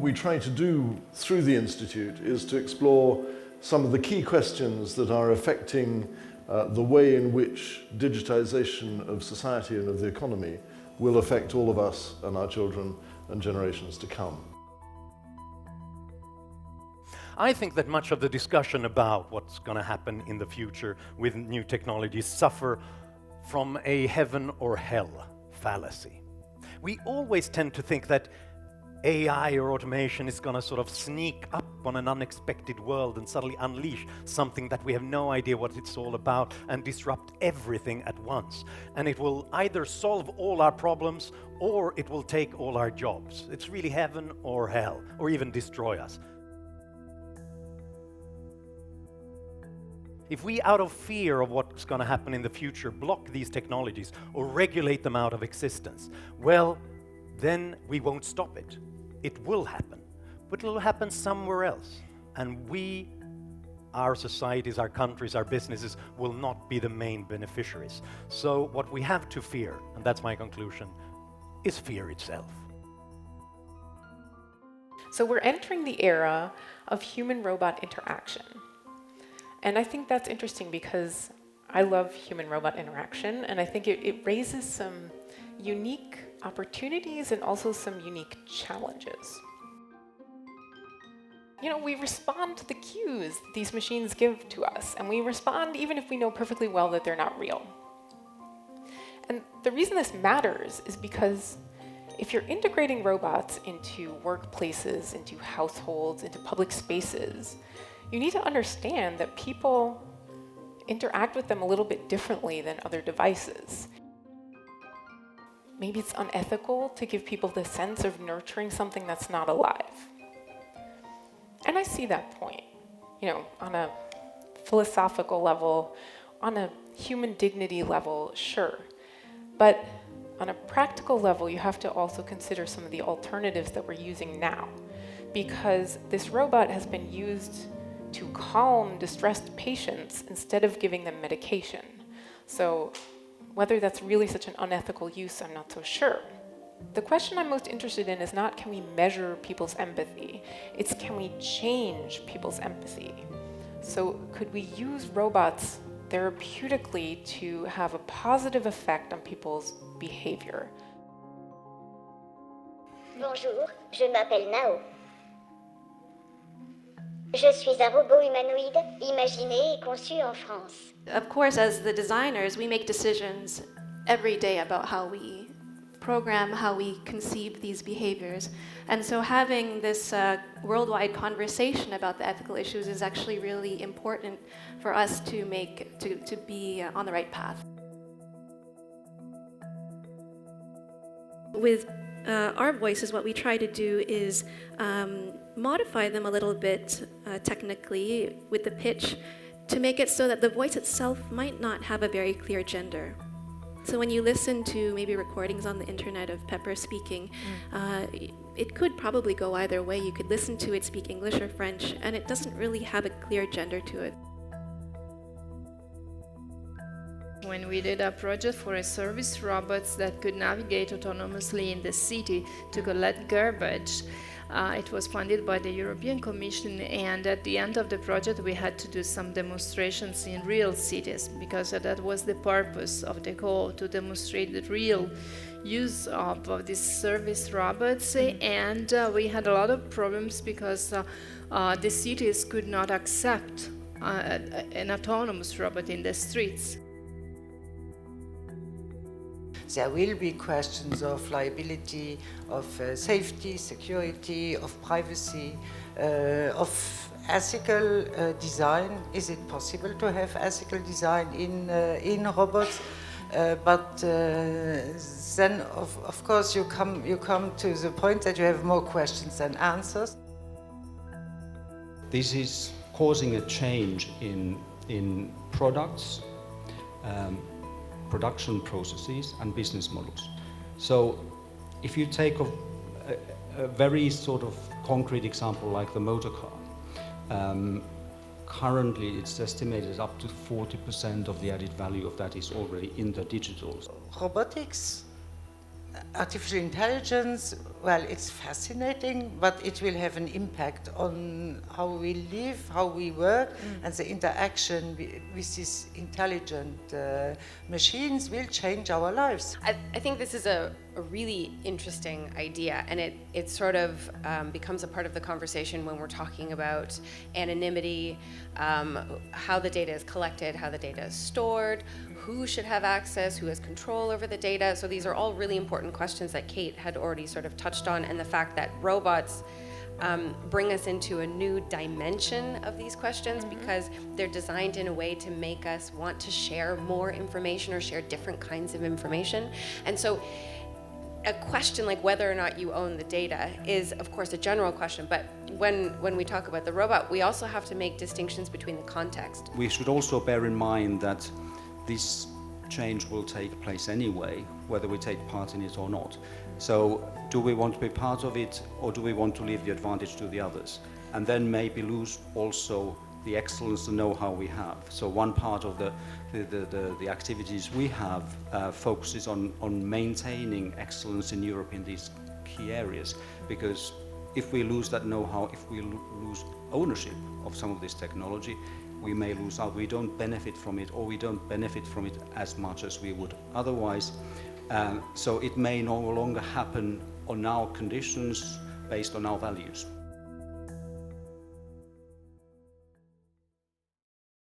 we try to do through the Institute is to explore some of the key questions that are affecting the way in which digitization of society and of the economy will affect all of us and our children and generations to come. I think that much of the discussion about what's going to happen in the future with new technologies suffer from a heaven or hell fallacy. We always tend to think that AI or automation is going to sort of sneak up on an unexpected world and suddenly unleash something that we have no idea what it's all about and disrupt everything at once. And it will either solve all our problems or it will take all our jobs. It's really heaven or hell, or even destroy us. If we, out of fear of what's going to happen in the future, block these technologies or regulate them out of existence, well, then we won't stop it. It will happen, but it'll happen somewhere else. And we, our societies, our countries, our businesses, will not be the main beneficiaries. So what we have to fear, and that's my conclusion, is fear itself. So we're entering the era of human-robot interaction. And I think that's interesting because I love human-robot interaction, and I think it raises some unique opportunities and also some unique challenges. You know, we respond to the cues that these machines give to us, and we respond even if we know perfectly well that they're not real. And the reason this matters is because if you're integrating robots into workplaces, into households, into public spaces, you need to understand that people interact with them a little bit differently than other devices. Maybe it's unethical to give people the sense of nurturing something that's not alive. And I see that point, you know, on a philosophical level, on a human dignity level, sure. But on a practical level, you have to also consider some of the alternatives that we're using now, because this robot has been used to calm distressed patients instead of giving them medication. So whether that's really such an unethical use, I'm not so sure. The question I'm most interested in is not can we measure people's empathy, it's can we change people's empathy? So could we use robots therapeutically to have a positive effect on people's behavior? Bonjour, je m'appelle Nao. Je suis un robot humanoïde imaginé et conçu en France. Of course, as the designers, we make decisions every day about how we program, how we conceive these behaviors. And so having this worldwide conversation about the ethical issues is actually really important for us to be on the right path. With our voices, what we try to do is modify them a little bit technically with the pitch to make it so that the voice itself might not have a very clear gender. So when you listen to maybe recordings on the internet of Pepper speaking, it could probably go either way. You could listen to it speak English or French, and it doesn't really have a clear gender to it. When we did a project for a service robots that could navigate autonomously in the city to collect garbage, it was funded by the European Commission, and at the end of the project we had to do some demonstrations in real cities, because that was the purpose of the call, to demonstrate the real use of these service robots. And we had a lot of problems because the cities could not accept an autonomous robot in the streets. There will be questions of liability, of safety, security, of privacy, of ethical design. Is it possible to have ethical design in robots? But then, of course, you come to the point that you have more questions than answers. This is causing a change in products, production processes and business models. So if you take a very sort of concrete example like the motor car, currently it's estimated up to 40% of the added value of that is already in the digital. Robotics, artificial intelligence well, it's fascinating, but it will have an impact on how we live, how we work, and the interaction with these intelligent machines will change our lives. I think this is a really interesting idea, and it sort of becomes a part of the conversation when we're talking about anonymity, how the data is collected, how the data is stored, who should have access, who has control over the data. So these are all really important questions that Kate had already sort of touched on, and the fact that robots bring us into a new dimension of these questions because they're designed in a way to make us want to share more information or share different kinds of information. And so a question like whether or not you own the data is, of course, a general question, but when we talk about the robot, we also have to make distinctions between the context. We should also bear in mind that this change will take place anyway, whether we take part in it or not. So do we want to be part of it, or do we want to leave the advantage to the others? And then maybe lose also the excellence, the know-how we have. So one part of the activities we have focuses on maintaining excellence in Europe in these key areas, because if we lose that know-how, if we lose ownership of some of this technology, we may lose out. We don't benefit from it, or we don't benefit from it as much as we would otherwise. So it may no longer happen on our conditions based on our values.